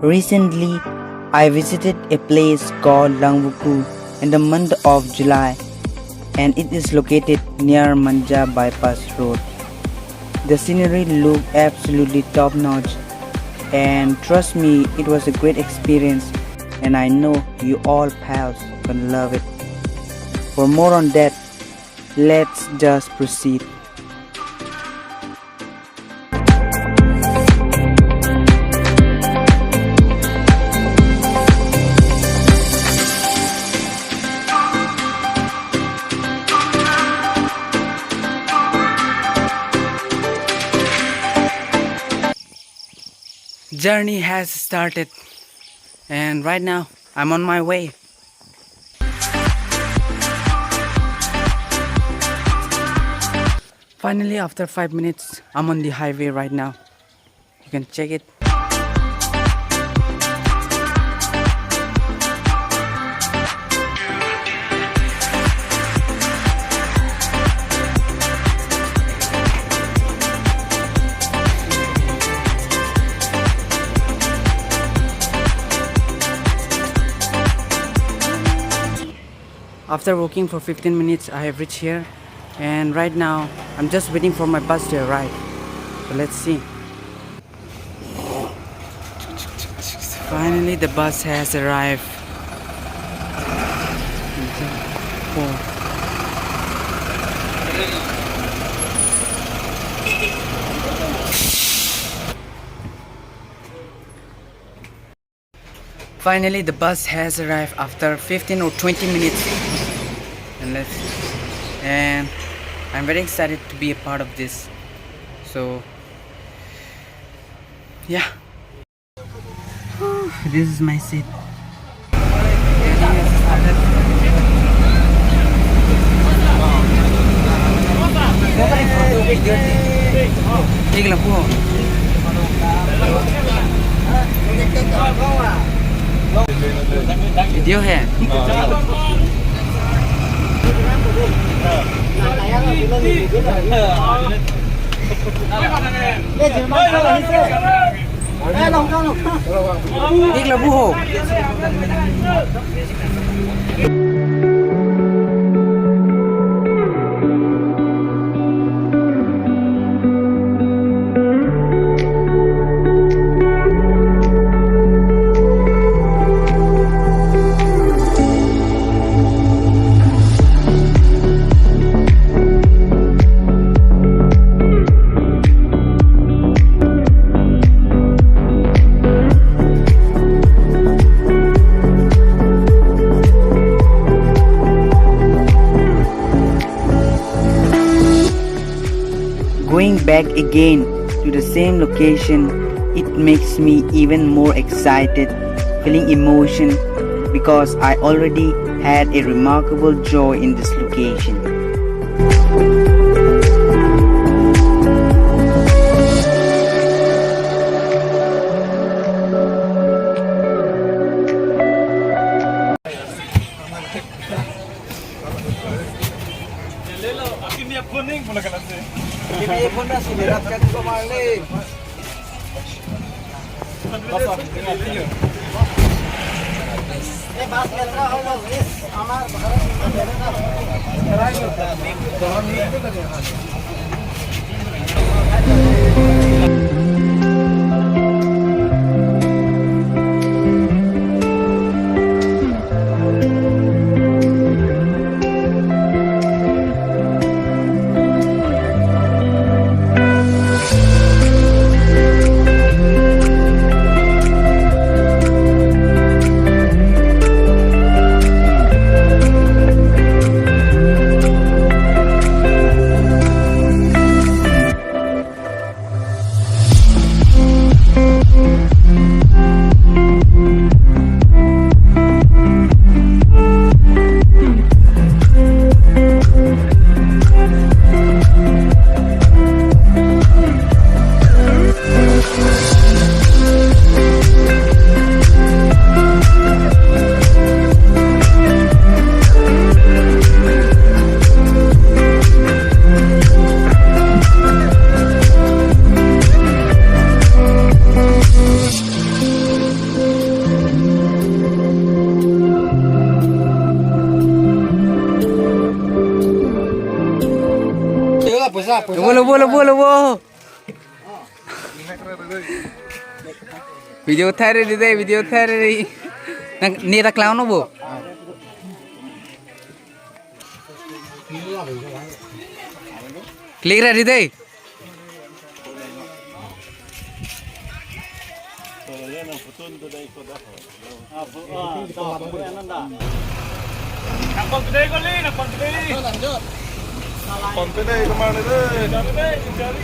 Recently, I visited a place called Langvuku in the month of July, and it is located near Manja Bypass Road. The scenery looked absolutely top notch, and trust me, it was a great experience, and I know you all pals gonna love it. For more on that, let's just proceed. Journey has started, and right now I'm on my way. Finally, after 5 minutes, I'm on the highway right now. You can check it. After walking for 15 minutes, I have reached here, and right now I'm just waiting for my bus to arrive. So let's see. Finally, the bus has arrived. Finally, the bus has arrived after 15 or 20 minutes. And I'm very excited to be a part of this. So yeah, this is my seat. Video है. Tiếc là Vũ Hồ. Going back again to the same location, it makes me even more excited, feeling emotion because I already had a remarkable joy in this location. Lobo. Video thay đi đây, video thay đi. Nè ta clown nó bộ. Clear ra đi đây. Nakon today kali, nakon today. Lanjut. Nakon today kemana deh? Cari.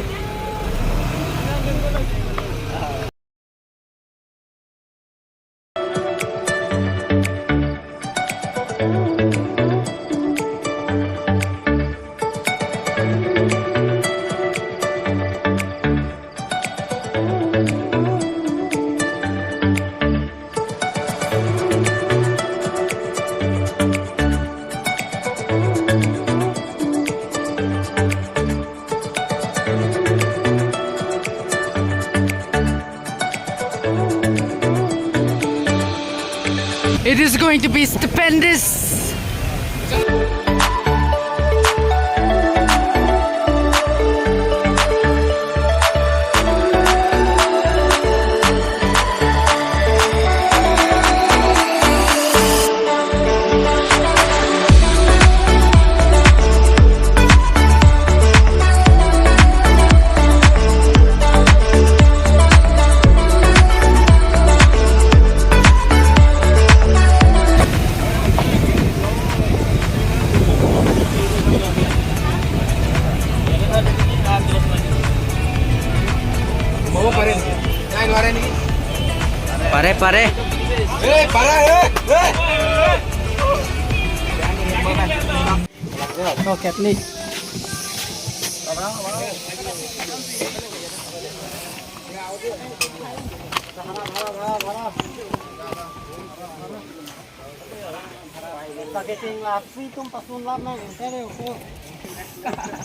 It is going to be stupendous. Pare. No Catholic.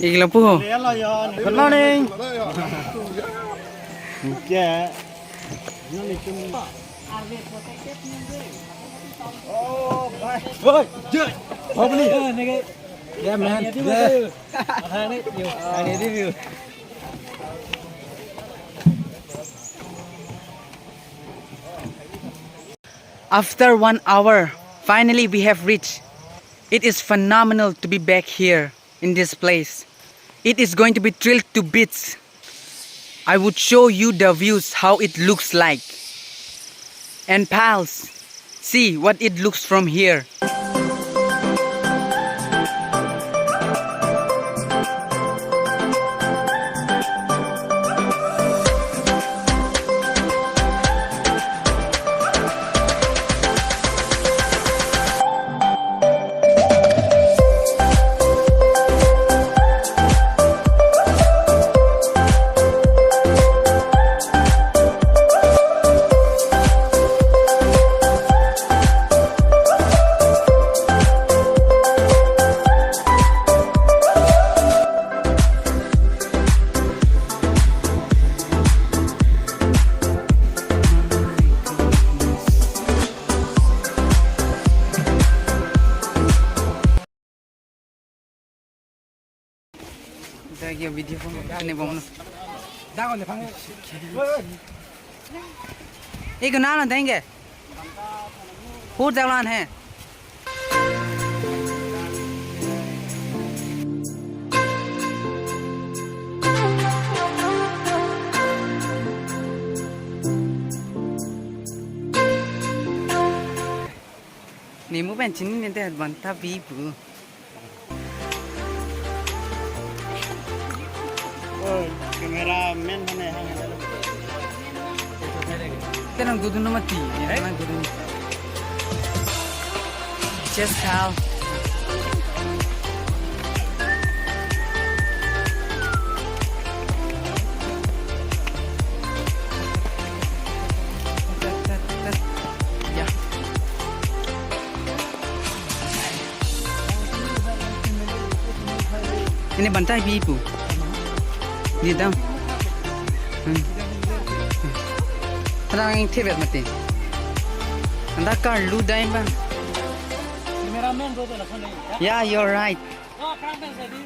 Igla po. Good morning. Yeah. Yeah, man. I need review. After 1 hour, finally we have reached. It is phenomenal to be back here in this place. It is going to be thrilled to bits. I would show you the views, how it looks like. And pals, see what it looks from here. Video ini bang. एक नाम देंगे फूट जवान है नीमू pension नहीं देते बनता बीपू Kameramen mana yang ada? Tenang duduk nama ti, tenang duduk. Just pal. Ya. Ini bantai ibu. Di dalam. Terang yang tebet mati. Anda kan lu daim bang. Kameramen tu tu lah kan? Yeah, you're right. Oh, kameramen tadi.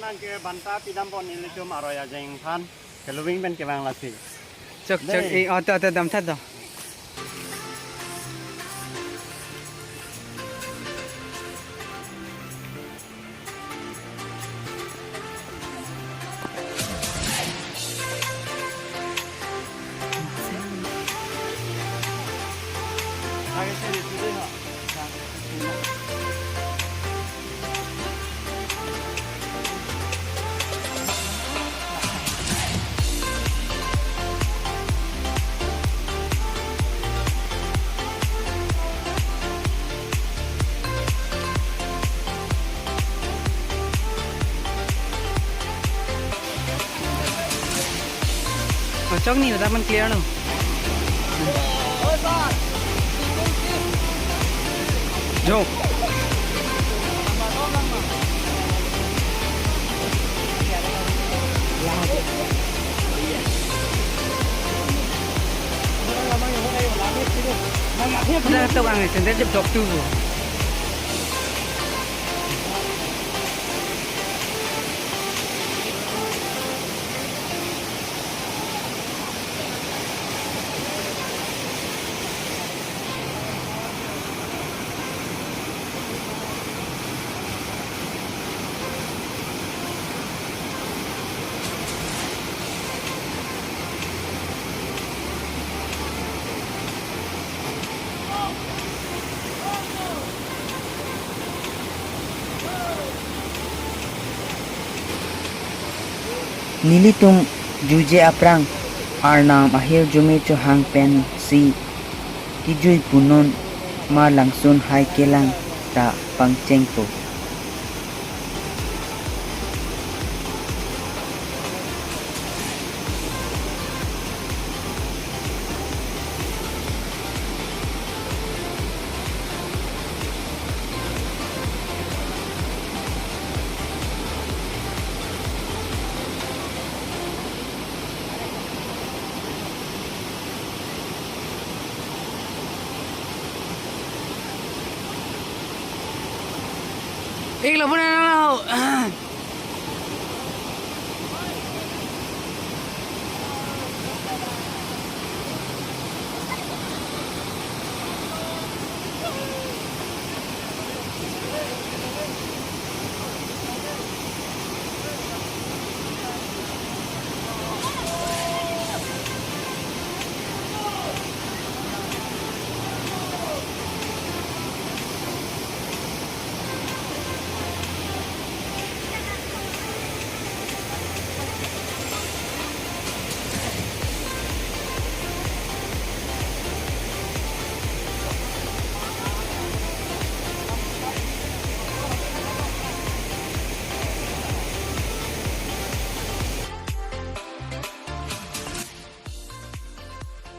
nang ke banta pidam pon ni lecom aroya jeng phan ke luwing ben ke bang lasi Chok chok Đây. to dam that do. Lagi sini sini ha Chok ni da man clear no. Jo. Kita tahu ang sendiri jeb dok tu. Nilitung juje aprang arnam ahir jume cho hang pen si kijui punon ma langsun hai kelang ta pangcheng po. Ik loop nou.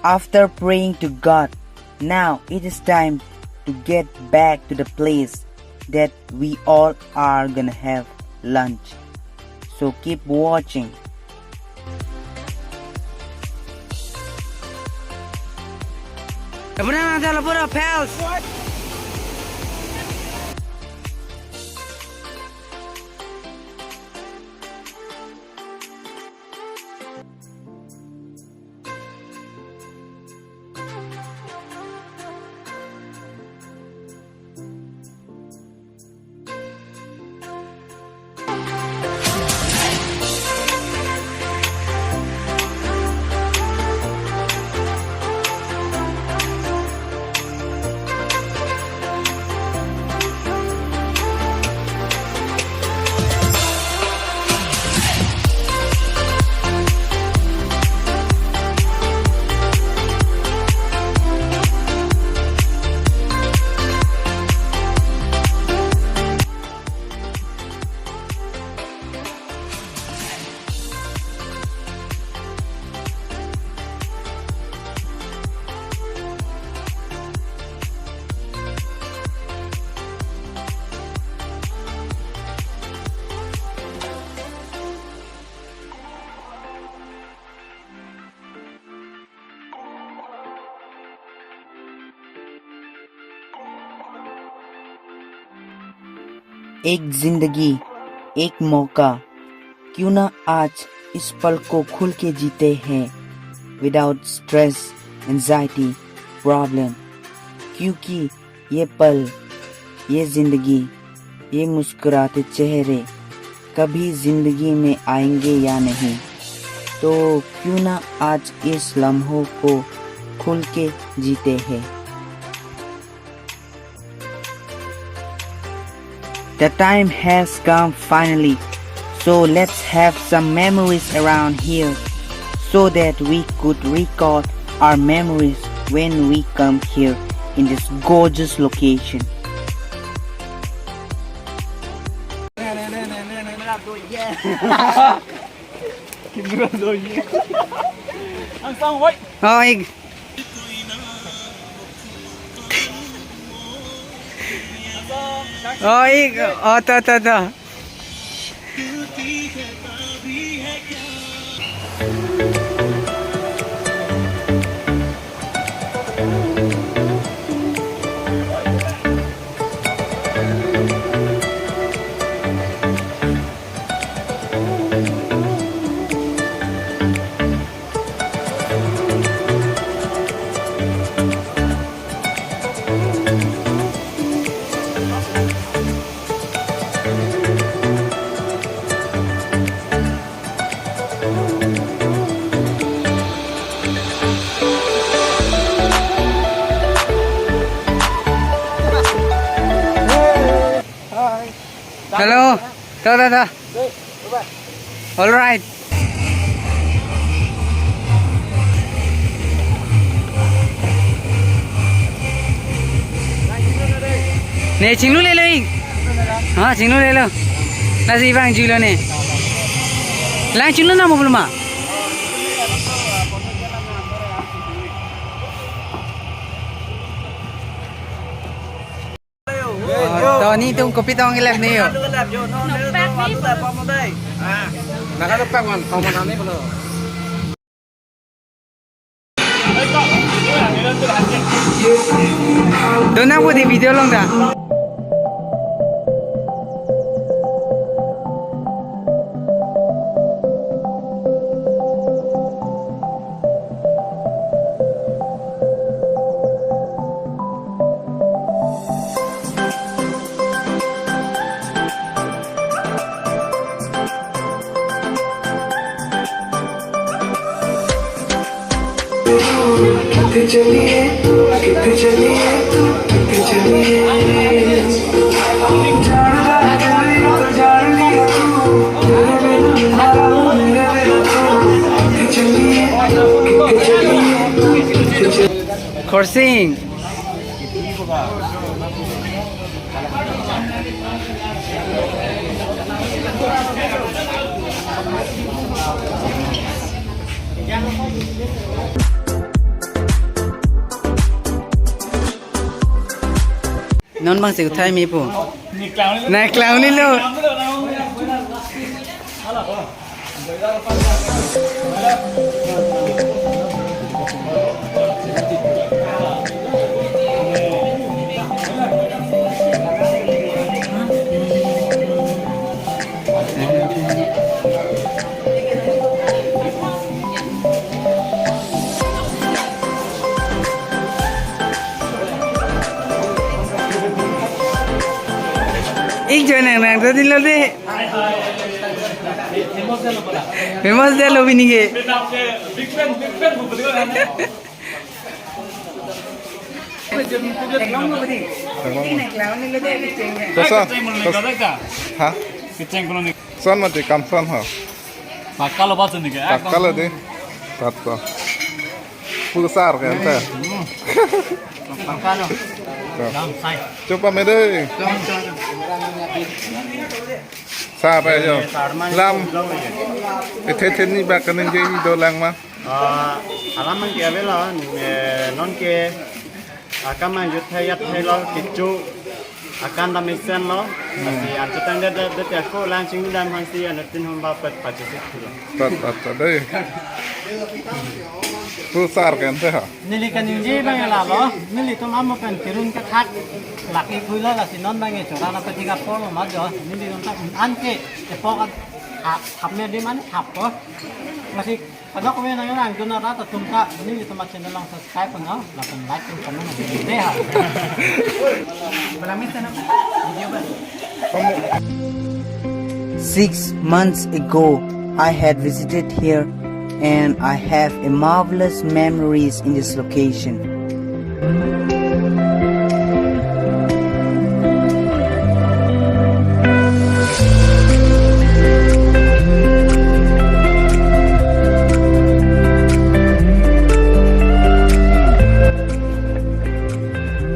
After praying to God, now it is time to get back to the place that we all are gonna have lunch. So keep watching. Lapura pals. एक जिंदगी, एक मौका, क्यों ना आज इस पल को खुल के जीते हैं विदाउट स्ट्रेस एंजाइटी प्रॉब्लम, क्योंकि ये पल, ये जिंदगी, ये मुस्कुराते चेहरे कभी जिंदगी में आएंगे या नहीं, तो क्यों ना आज इस लम्हों को खुल के जीते हैं। The time has come finally, so let's have some memories around here so that we could record our memories when we come here in this gorgeous location. Ôi. Ôi, to. Hello. To. All right. Nè chính luôn lên lên. Hả, chính luôn lên lên. Là gì vàng chữ luôn nè. Lang chính luôn nào một lần mà. To ni tu kopi tong kelab ni yo. Nakalupak man, kamu ni belum. Doon na po di video lang ta. कितने चलिए कितने चलिए कितने चलिए जान तो जान लिया तू मेरे बिना मेरे बिना कितने चलिए कितने चलिए Coursing. Non bang siu thai mi pu. Nai clown ni lo. Ik join nang to din lo de. Famous de lo bini ke. Big fan betul kan? Kesan? Hah? Keceng kalau ni. Son mati kamsan ha. Pakal apa tu ni ke? Takal ade. Tatto. Pusar kan ta. Pakal lo. Coba mede. Sa pa yo. Lam. Ethe ni ba kan nge do lang ma. Alaman kia vela non ke akan manjut hayat hello kicu akan damisen lo masih anjutan dia aku langsung dan masih anatin hamba pacisi Tat ade. Pusar kan ta ha. nili kan inji bang la lo nili to mam kan kirun ka thak laki pula lah si non bangi cura na petiga polo majo ini di nontak anke epokan kapnya di mana kapo masih pada kami nang orang guna rata tumka ini di tempat channel lang subscribe no lapan like dan komen na video ha malamit na video ba 6 months ago, I had visited here and I have a marvelous memories in this location.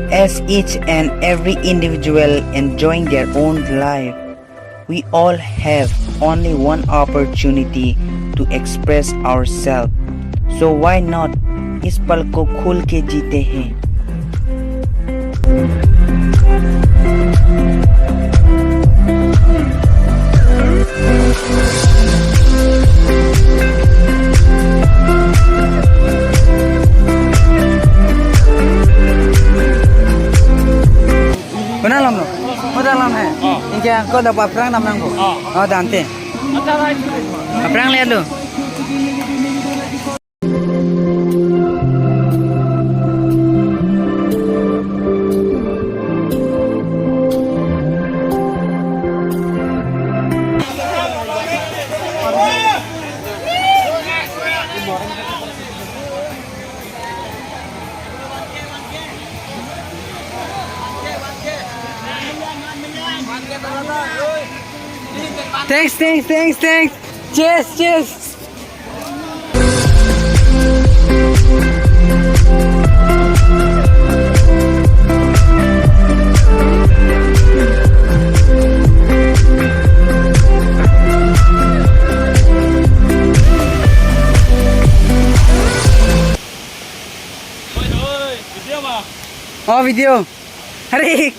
As each and every individual enjoying their own life, we all have only one opportunity to express ourselves. So why not इस पल को खुल के जीते हैं. Benar lo? Oh dalam है. Ini kau dapat perang dalam ko. Oh dante. Perang lihat lo. Thanks. Cheers. Oh video. Harik.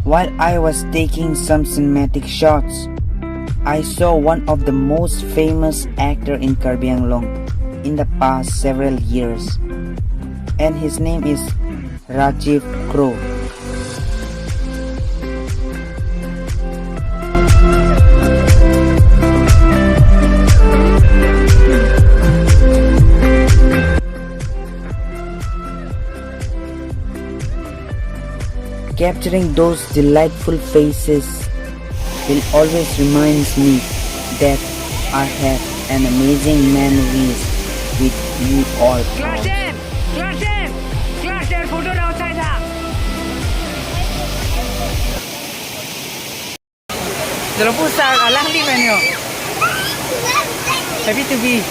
While I was taking some cinematic shots, I saw one of the most famous actor in Karbi Anglong in the past several years, and his name is Rajiv Crow. Capturing those delightful faces will always reminds me that I have an amazing memories with you all. Photo outside था. Dalam pusat alang di mana? Happy to be.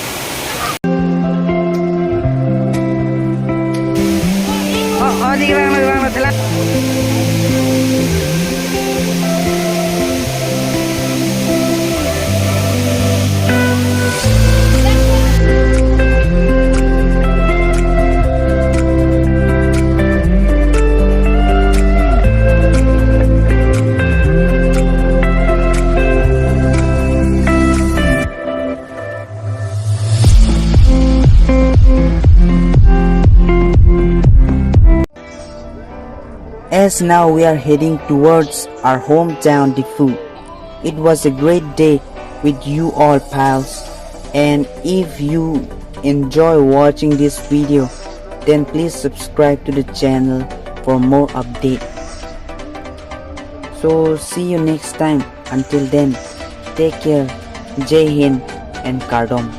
Oh, di bang telah. as now we are heading towards our hometown Difu. It was a great day with you all pals, and if you enjoy watching this video, then please subscribe to the channel for more updates. So see you next time. Until then, take care, Jai Hind and Kardom.